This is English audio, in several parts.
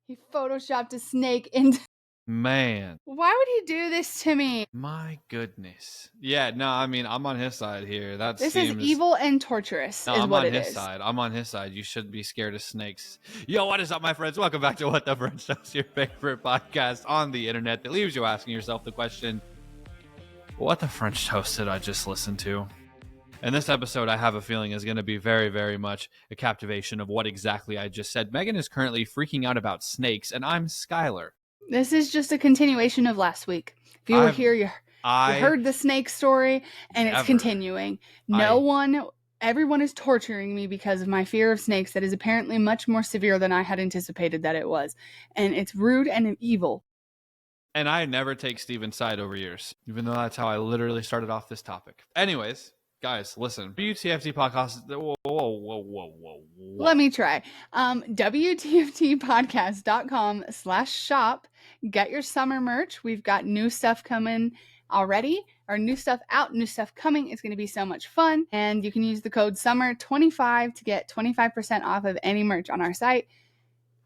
He photoshopped a snake into... Man. Why would he do this to me? My goodness. Yeah, no, I mean, I'm on his side here. This is evil and torturous, No, is I'm what on it his is. side. I'm on his side. You shouldn't be scared of snakes. Yo, what is up, my friends? Welcome back to What the French Toast, your favorite podcast on the internet that leaves you asking yourself the question, what the French toast did I just listen to? And this episode, I have a feeling, is going to be very, very much a captivation of what exactly I just said. Megan is currently freaking out about snakes, and I'm Skyler. This is just a continuation of last week. If you were here, you heard the snake story, and it's continuing. Everyone is torturing me because of my fear of snakes that is apparently much more severe than I had anticipated that it was. And it's rude and evil. And I never take Steven's side over yours, even though that's how I literally started off this topic. Anyways, guys, listen. WTFT podcast. Whoa. Let me try. WTFTpodcast.com/shop. Get your summer merch. We've got new stuff coming already, or new stuff out, new stuff coming. It's going to be so much fun. And you can use the code SUMMER25 to get 25% off of any merch on our site.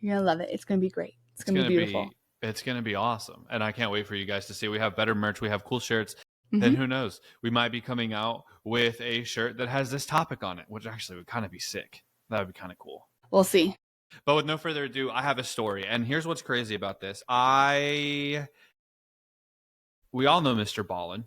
You're going to love it. It's going to be great. It's going to be beautiful. It's going to be awesome. And I can't wait for you guys to see. We have better merch. We have cool shirts. Then who knows? We might be coming out with a shirt that has this topic on it, which actually would kind of be sick. That would be kind of cool. We'll see. But with no further ado, I have a story. And here's what's crazy about this. We all know Mr. Ballin,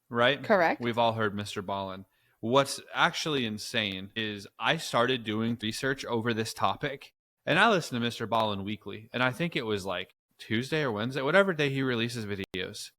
right? Correct. We've all heard Mr. Ballin. What's actually insane is I started doing research over this topic, and I listen to Mr. Ballin weekly. And I think it was like Tuesday or Wednesday, whatever day he releases videos.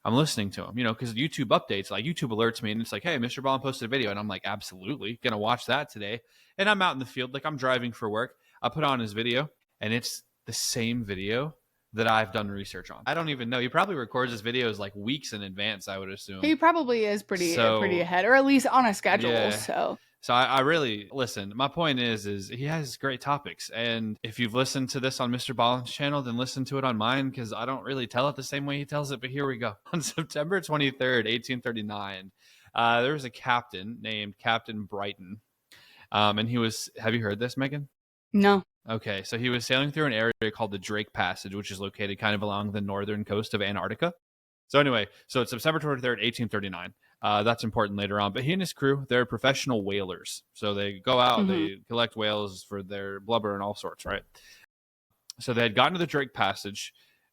I'm listening to him, because YouTube updates, like YouTube alerts me, and it's like, hey, Mr. Ballin posted a video. And I'm like, absolutely, going to watch that today. And I'm out in the field, like I'm driving for work. I put on his video, and it's the same video that I've done research on. I don't even know. He probably records his videos like weeks in advance, I would assume. He probably is pretty ahead, or at least on a schedule. Yeah. So I really listen. My point is he has great topics. And if you've listened to this on Mr. Ballin's channel, then listen to it on mine, because I don't really tell it the same way he tells it. But here we go. On September 23rd, 1839, there was a captain named Captain Brighton. And he was, have you heard this, Megan? No. Okay. So he was sailing through an area called the Drake Passage, which is located kind of along the northern coast of Antarctica. So anyway, so it's September 23rd, 1839. That's important later on. But he and his crew, they're professional whalers. So they go out, they collect whales for their blubber and all sorts, right? So they had gotten to the Drake Passage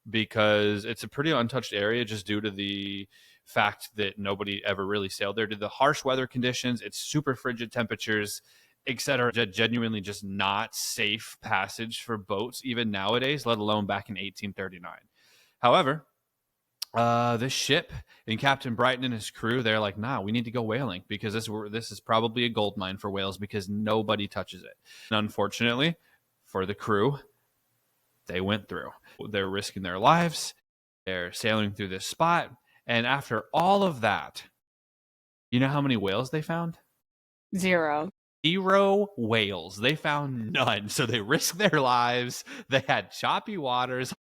because it's a pretty untouched area just due to the fact that nobody ever really sailed there. Due to the harsh weather conditions, it's super frigid temperatures, etc. Genuinely just not safe passage for boats, even nowadays, let alone back in 1839. However, this ship and Captain Brighton and his crew, they're like, nah, we need to go whaling because this is probably a gold mine for whales because nobody touches it. And unfortunately for the crew, they went through. They're risking their lives. They're sailing through this spot. And after all of that, you know how many whales they found? Zero whales. They found none. So they risked their lives. They had choppy waters.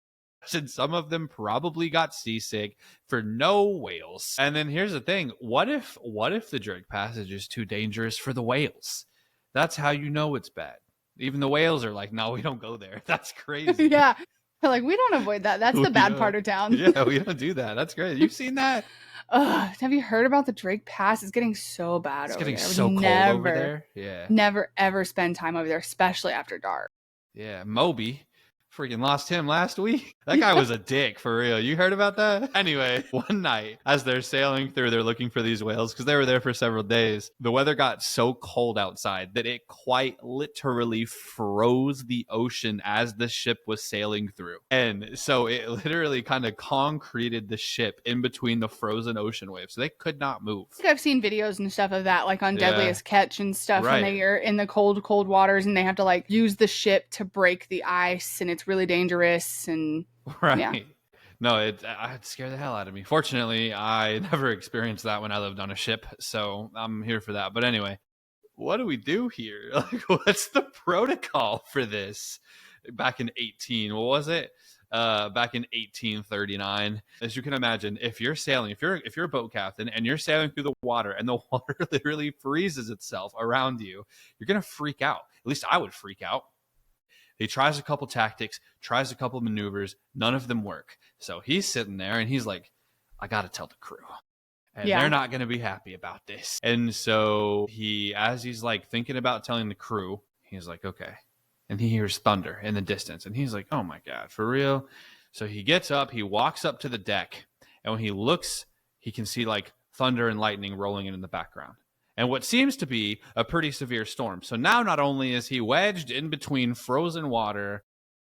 And some of them probably got seasick for no whales. And then here's the thing. What if the Drake Passage is too dangerous for the whales? That's how you know it's bad. Even the whales are like, no, we don't go there. That's crazy. Yeah. They're like, we don't avoid that. That's the bad part of town. Yeah, we don't do that. That's great. You've seen that? Have you heard about the Drake Pass? It's getting so bad over there. It's getting so cold over there. Yeah. Never, ever spend time over there, especially after dark. Yeah. Moby. Freaking lost him last week. That guy was a dick, for real. You heard about that? Anyway, one night, as they're sailing through, they're looking for these whales because they were there for several days. The weather got so cold outside that it quite literally froze the ocean as the ship was sailing through. And so it literally kind of concreted the ship in between the frozen ocean waves. So they could not move. I think I've seen videos and stuff of that, like on Deadliest Catch and stuff, when they are in the cold waters and they have to like use the ship to break the ice, and it's really dangerous. And yeah. No, it scared the hell out of me. Fortunately, I never experienced that when I lived on a ship, so I'm here for that. But anyway, what do we do here? Like, what's the protocol for this? Back in what was it? Back in 1839. As you can imagine, if you're sailing, if you're a boat captain and you're sailing through the water and the water literally freezes itself around you, you're gonna freak out. At least I would freak out. He tries a couple tactics, tries a couple maneuvers. None of them work. So he's sitting there and he's like, I got to tell the crew. And they're not going to be happy about this. And so as he's like thinking about telling the crew, he's like, okay. And he hears thunder in the distance. And he's like, oh my God, for real? So he gets up, he walks up to the deck. And when he looks, he can see like thunder and lightning rolling in the background. And what seems to be a pretty severe storm. So now not only is he wedged in between frozen water,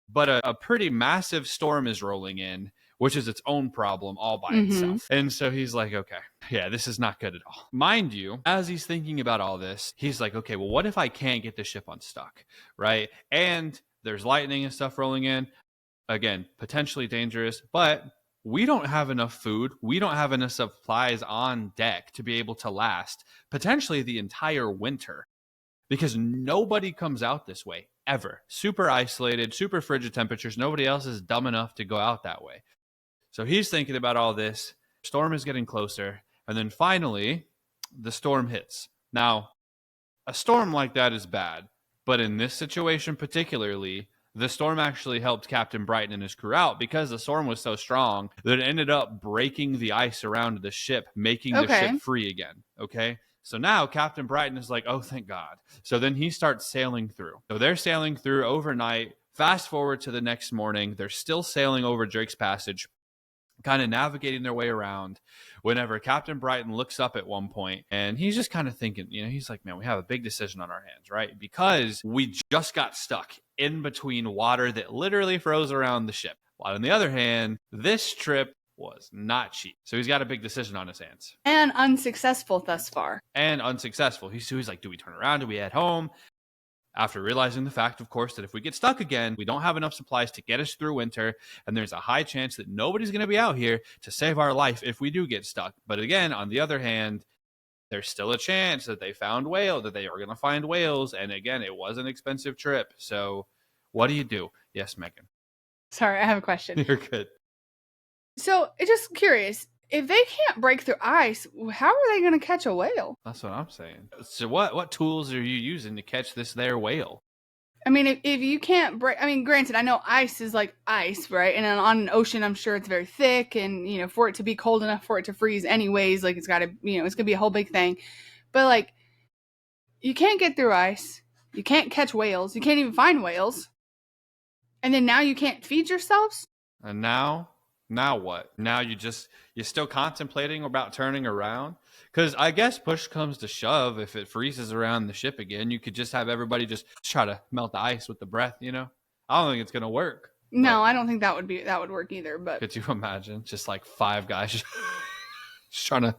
but a pretty massive storm is rolling in, which is its own problem all by itself. And so he's like, okay, yeah, this is not good at all. Mind you, as he's thinking about all this, he's like, okay, well, what if I can't get the ship unstuck, right? And there's lightning and stuff rolling in. Again, potentially dangerous, but we don't have enough food. We don't have enough supplies on deck to be able to last potentially the entire winter, because nobody comes out this way ever. Super isolated, super frigid temperatures. Nobody else is dumb enough to go out that way. So he's thinking about all this. Storm is getting closer. And then finally, the storm hits. Now, a storm like that is bad. But in this situation particularly, the storm actually helped Captain Brighton and his crew out, because the storm was so strong that it ended up breaking the ice around the ship, making the ship free again. Okay. So now Captain Brighton is like, oh, thank God. So then he starts sailing through. So they're sailing through overnight. Fast forward to the next morning. They're still sailing over Drake's Passage, kind of navigating their way around, whenever Captain Brighton looks up at one point and he's just kind of thinking, he's like, man, we have a big decision on our hands, right? Because we just got stuck in between water that literally froze around the ship. While on the other hand, this trip was not cheap. So he's got a big decision on his hands. And unsuccessful thus far. He's like, do we turn around? Do we head home? After realizing the fact, of course, that if we get stuck again, we don't have enough supplies to get us through winter, and there's a high chance that nobody's going to be out here to save our life if we do get stuck. But again, on the other hand, there's still a chance that they are going to find whales. And again, it was an expensive trip. So what do you do? Yes, Megan. Sorry, I have a question. You're good. So, just curious, if they can't break through ice, how are they going to catch a whale? That's what I'm saying. So what tools are you using to catch this there whale? I mean, if you can't break, granted, I know ice is like ice, right? And on an ocean, I'm sure it's very thick, and, for it to be cold enough for it to freeze anyways, like it's got to, it's going to be a whole big thing. But like, you can't get through ice. You can't catch whales. You can't even find whales. And then now you can't feed yourselves? And now what? Now you're still contemplating about turning around? Because I guess push comes to shove, if it freezes around the ship again, you could just have everybody just try to melt the ice with the breath, I don't think it's going to work. No, I don't think that would work either. But could you imagine just like 5 guys just trying to...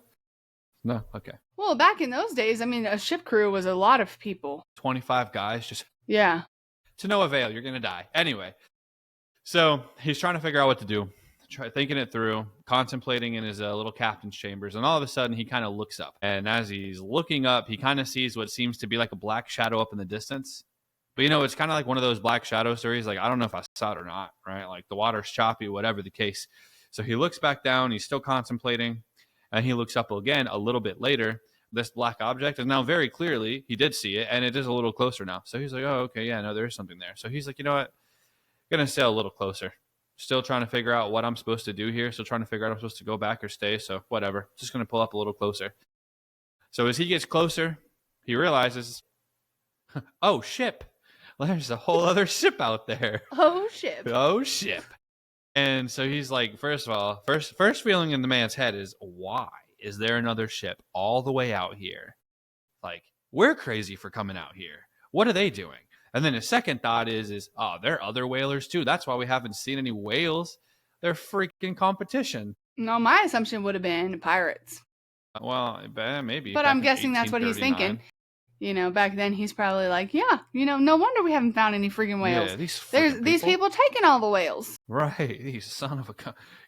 No? Okay. Well, back in those days, a ship crew was a lot of people. 25 guys just... Yeah. To no avail. You're going to die. Anyway, so he's trying to figure out what to do. Thinking it through, contemplating in his little captain's chambers, and all of a sudden he kind of looks up. And as he's looking up, he kind of sees what seems to be like a black shadow up in the distance. But it's kind of like one of those black shadow stories. Like, I don't know if I saw it or not, right? Like the water's choppy, whatever the case. So he looks back down, he's still contemplating, and he looks up again a little bit later. This black object is now very clearly, he did see it, and it is a little closer now. So he's like, oh, okay, yeah, no, there is something there. So he's like, you know what? I'm going to sail a little closer. Still trying to figure out what I'm supposed to do here. Still trying to figure out if I'm supposed to go back or stay. So whatever. Just going to pull up a little closer. So as he gets closer, he realizes, oh, ship. Well, there's a whole other ship out there. Oh, ship. Oh, ship. And so he's like, first of all, first feeling in the man's head is, why is there another ship all the way out here? Like, we're crazy for coming out here. What are they doing? And then his second thought is, oh, there are other whalers too. That's why we haven't seen any whales. They're freaking competition. No, my assumption would have been pirates. Well, maybe. But I'm guessing that's what he's thinking. Back then he's probably like, yeah, no wonder we haven't found any freaking whales. Yeah, these people taking all the whales. Right. These son of a...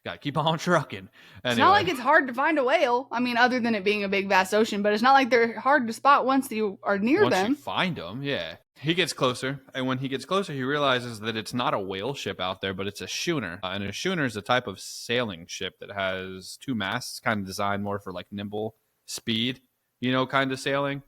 Gotta keep on trucking. Anyway. It's not like it's hard to find a whale. Other than it being a big, vast ocean, but it's not like they're hard to spot once you are near them. Once you find them, yeah. He gets closer, and when he gets closer, he realizes that it's not a whale ship out there, but it's a schooner. And a schooner is a type of sailing ship that has 2 masts, kind of designed more for like nimble speed, kind of sailing.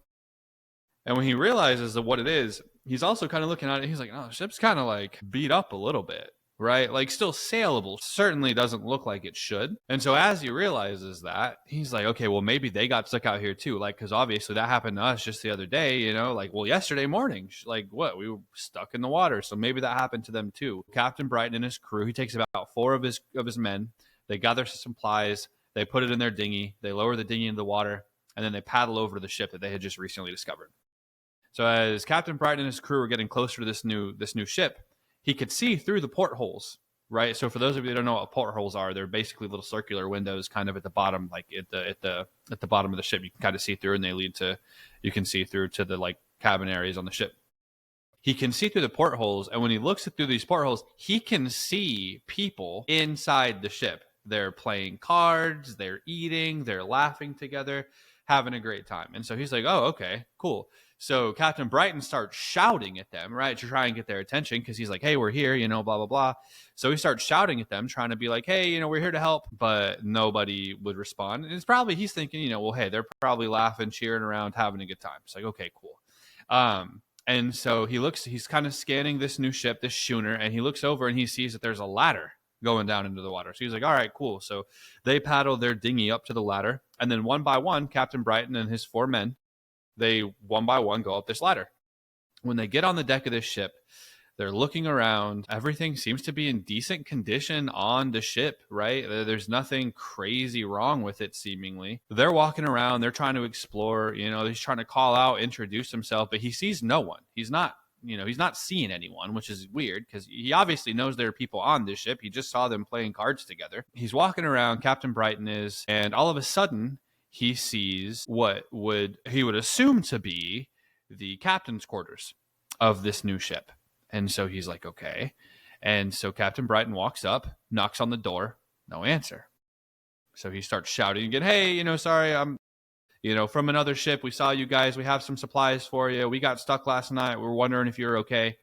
And when he realizes that what it is, he's also kind of looking at it. He's like, oh, the ship's kind of like beat up a little bit, right? Like still saleable. Certainly doesn't look like it should. And so as he realizes that, he's like, okay, well, maybe they got stuck out here too. Like, because obviously that happened to us just the other day, you know, like, well, yesterday morning, like what? We were stuck in the water. So maybe that happened to them too. Captain Brighton and his crew, he takes about 4 of his men. They gather some supplies. They put it in their dinghy. They lower the dinghy into the water. And then they paddle over to the ship that they had just recently discovered. So as Captain Brighton and his crew were getting closer to this new ship, he could see through the portholes, right? So for those of you that don't know what portholes are, they're basically little circular windows kind of at the bottom, like at the bottom of the ship. You can kind of see through, and they lead to, you can see through to the like cabin areas on the ship. He can see through the portholes, and when he looks through these portholes, he can see people inside the ship. They're playing cards, they're eating, they're laughing together, having a great time. And so he's like, oh, okay, cool. So Captain Brighton starts shouting at them, right, to try and get their attention, because he's like, hey, we're here, you know, blah, blah, blah. So he starts shouting at them, trying to be like, hey, you know, we're here to help. But nobody would respond. And it's probably, he's thinking, you know, well, hey, they're probably laughing, cheering around, having a good time. It's like, okay, cool. And so he's kind of scanning this new ship, this schooner, and he looks over and he sees that there's a ladder going down into the water. So he's like, all right, cool. So they paddle their dinghy up to the ladder. And then one by one, Captain Brighton and his 4 men, they one by one go up this ladder. When they get on the deck of this ship, they're looking around. Everything seems to be in decent condition on the ship, right? There's nothing crazy wrong with it, seemingly. They're walking around. They're trying to explore. You know, he's trying to call out, introduce himself, but he sees no one. He's not seeing anyone, which is weird because he obviously knows there are people on this ship. He just saw them playing cards together. He's walking around, Captain Brighton is, and all of a sudden he sees what he would assume to be the captain's quarters of this new ship. And so he's like, okay. And so Captain Brighton walks up, knocks on the door, no answer. So he starts shouting again, hey, you know, sorry, I'm, you know, from another ship. We saw you guys. We have some supplies for you. We got stuck last night. We were wondering if you're okay.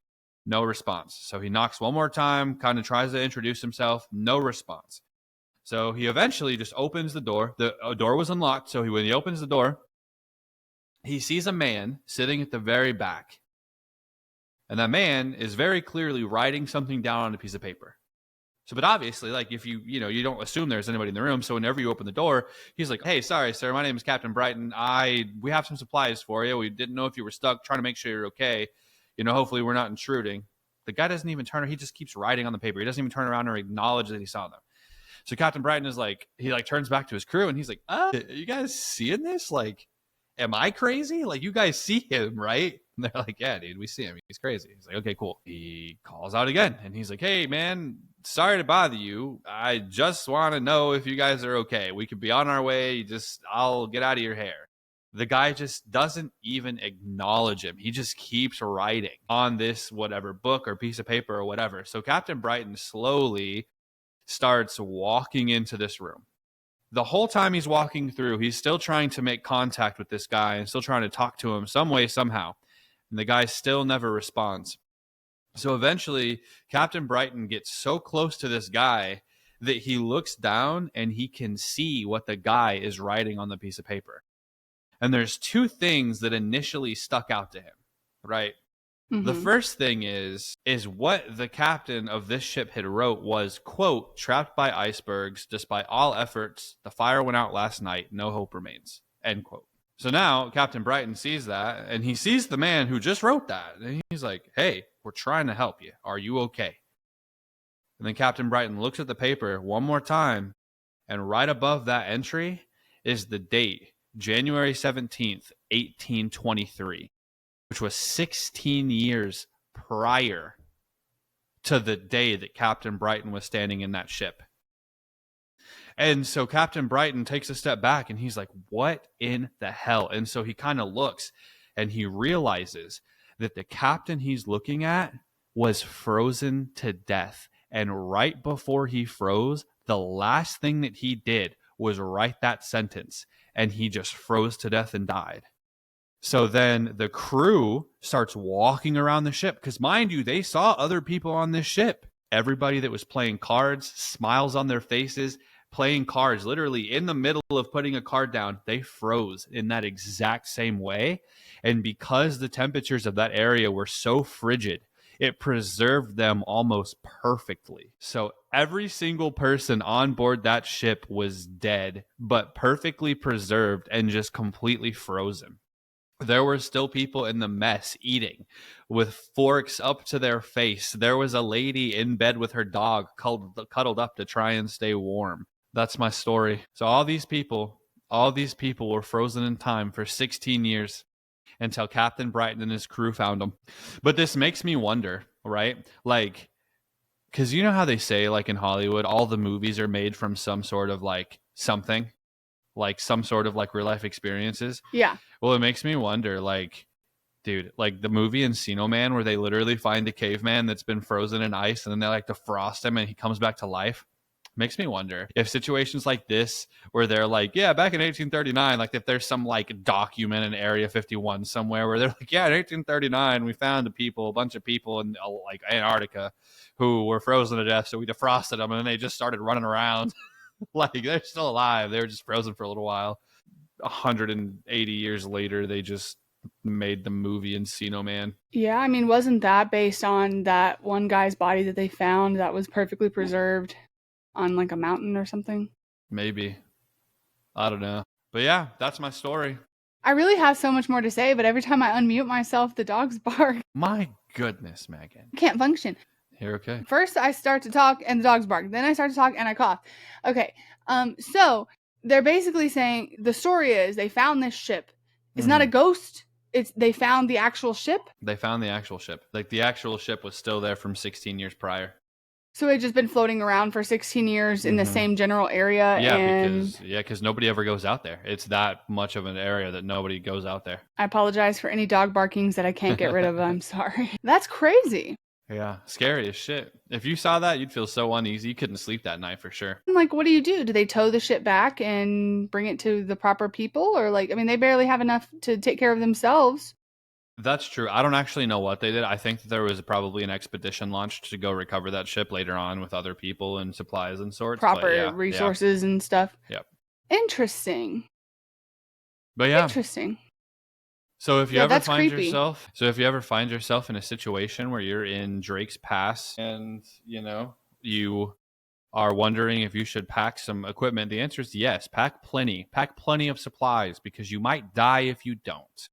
No response. So he knocks one more time, kind of tries to introduce himself. No response. So he eventually just opens the door. The door was unlocked. So when he opens the door, he sees a man sitting at the very back. And that man is very clearly writing something down on a piece of paper. So, but obviously, like if you don't assume there's anybody in the room. So whenever you open the door, he's like, hey, sorry, sir, my name is Captain Brighton. We have some supplies for you. We didn't know if you were stuck, trying to make sure you're okay. You know, hopefully we're not intruding. The guy doesn't even turn. He just keeps writing on the paper. He doesn't even turn around or acknowledge that he saw them. So Captain Brighton is like, he like turns back to his crew and he's like, you guys seeing this? Like, am I crazy? Like, you guys see him, right? And they're like, yeah, dude, we see him. He's crazy. He's like, okay, cool. He calls out again and he's like, hey, man, sorry to bother you. I just want to know if you guys are okay. We could be on our way. I'll get out of your hair. The guy just doesn't even acknowledge him. He just keeps writing on this whatever book or piece of paper or whatever. So Captain Brighton slowly starts walking into this room. The whole time he's walking through, he's still trying to make contact with this guy and still trying to talk to him some way, somehow. And the guy still never responds. So eventually, Captain Brighton gets so close to this guy that he looks down and he can see what the guy is writing on the piece of paper. And there's 2 things that initially stuck out to him, right? Mm-hmm. The first thing is what the captain of this ship had wrote was, quote, trapped by icebergs, despite all efforts, the fire went out last night, no hope remains, end quote. So now Captain Brighton sees that, and he sees the man who just wrote that, and he's like, hey, we're trying to help you. Are you okay? And then Captain Brighton looks at the paper one more time, and right above that entry is the date, January 17th, 1823. Which was 16 years prior to the day that Captain Brighton was standing in that ship. And so Captain Brighton takes a step back and he's like, what in the hell? And so he kind of looks and he realizes that the captain he's looking at was frozen to death. And right before he froze, the last thing that he did was write that sentence. And he just froze to death and died. So then the crew starts walking around the ship because, mind you, they saw other people on this ship. Everybody that was playing cards, smiles on their faces, playing cards, literally in the middle of putting a card down, they froze in that exact same way. And because the temperatures of that area were so frigid, it preserved them almost perfectly. So every single person on board that ship was dead, but perfectly preserved and just completely frozen. There were still people in the mess eating with forks up to their face. There was a lady in bed with her dog cuddled up to try and stay warm. That's my story. So all these people were frozen in time for 16 years until Captain Brighton and his crew found them. But this makes me wonder, right? Like, because you know how they say, like in Hollywood, all the movies are made from some sort of like something, like some sort of like real life experiences. Yeah. Well, it makes me wonder, like, dude, like the movie Encino Man where they literally find a caveman that's been frozen in ice and then they like defrost him and he comes back to life. Makes me wonder if situations like this where they're like, yeah, back in 1839, like if there's some like document in Area 51 somewhere where they're like, yeah, in 1839 we found a bunch of people in like Antarctica who were frozen to death, so we defrosted them and then they just started running around. Like they're still alive, they were just frozen for a little while. 180 years later they just made the movie Encino Man. Yeah, I mean, wasn't that based on that one guy's body that they found that was perfectly preserved on like a mountain or something? Maybe. I don't know. But yeah, that's my story. I really have so much more to say, but every time I unmute myself, the dogs bark. My goodness, Megan. I can't function. You're okay. First, I start to talk and the dogs bark. Then I start to talk and I cough. Okay. So they're basically saying the story is they found this ship. It's not a ghost. They found the actual ship. They found the actual ship. Like the actual ship was still there from 16 years prior. So it had just been floating around for 16 years in the same general area. Yeah, because nobody ever goes out there. It's that much of an area that nobody goes out there. I apologize for any dog barkings that I can't get rid of. I'm sorry. That's crazy. Yeah, scary as shit. If you saw that, you'd feel so uneasy. You couldn't sleep that night for sure. Like, what do? Do they tow the ship back and bring it to the proper people? Or like, I mean, they barely have enough to take care of themselves. That's true. I don't actually know what they did. I think that there was probably an expedition launched to go recover that ship later on with other people and supplies and sorts. Proper resources and stuff. Yep. Interesting. But yeah. Interesting. So if you ever find yourself in a situation where you're in Drake's Pass and, you know, you are wondering if you should pack some equipment, the answer is yes. Pack plenty of supplies because you might die if you don't.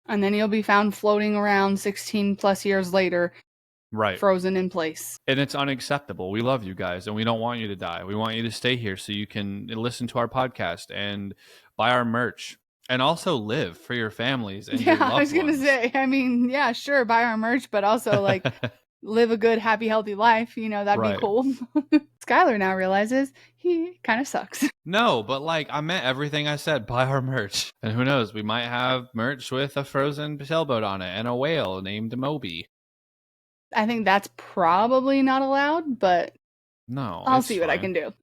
And then you'll be found floating around 16 plus years later, right, frozen in place. And it's unacceptable. We love you guys and we don't want you to die. We want you to stay here so you can listen to our podcast and buy our merch. And also live for your families and your loved ones. I was going to say, I mean, yeah, sure, buy our merch, but also like live a good, happy, healthy life. You know, that'd be cool. Skyler now realizes he kind of sucks. No, but like I meant everything I said. Buy our merch. And who knows, we might have merch with a frozen sailboat on it and a whale named Moby. I think that's probably not allowed, but no, I'll see what I can do.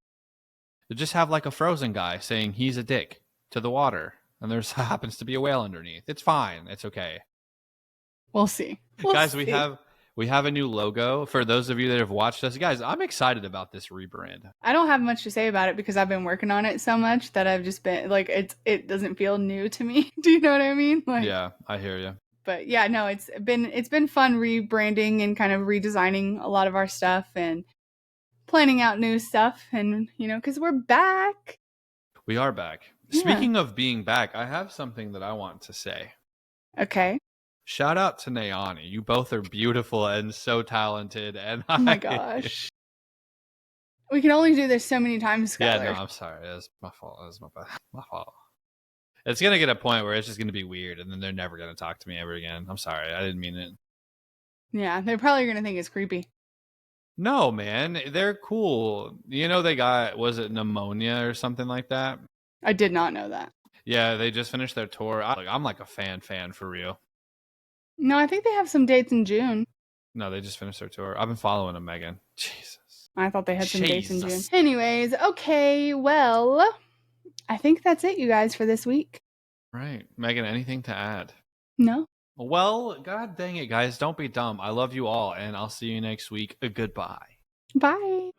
Just have like a frozen guy saying he's a dick to the water. And there happens to be a whale underneath. It's fine. It's okay. We'll see. Guys, we have a new logo. For those of you that have watched us, guys, I'm excited about this rebrand. I don't have much to say about it because I've been working on it so much that I've just been like, it doesn't feel new to me. Do you know what I mean? Like, yeah, I hear you. But yeah, no, it's been fun rebranding and kind of redesigning a lot of our stuff and planning out new stuff. And, you know, because we're back. We are back. Yeah. Speaking of being back, I have something that I want to say. Okay. Shout out to Nayani. You both are beautiful and so talented. And oh my gosh. We can only do this so many times, Skyler. Yeah, no, I'm sorry. That's my fault. That's my fault. It's going to get a point where it's just going to be weird and then they're never going to talk to me ever again. I'm sorry. I didn't mean it. Yeah, they're probably going to think it's creepy. No, man. They're cool. You know, they got, was it pneumonia or something like that? I did not know that. Yeah, they just finished their tour. I'm like a fan for real. No, I think they have some dates in June. No, they just finished their tour. I've been following them, Megan. Jesus. I thought they had some dates in June. Anyways, okay, well, I think that's it, you guys, for this week. Right. Megan, anything to add? No. Well, god dang it, guys. Don't be dumb. I love you all, and I'll see you next week. Goodbye. Bye.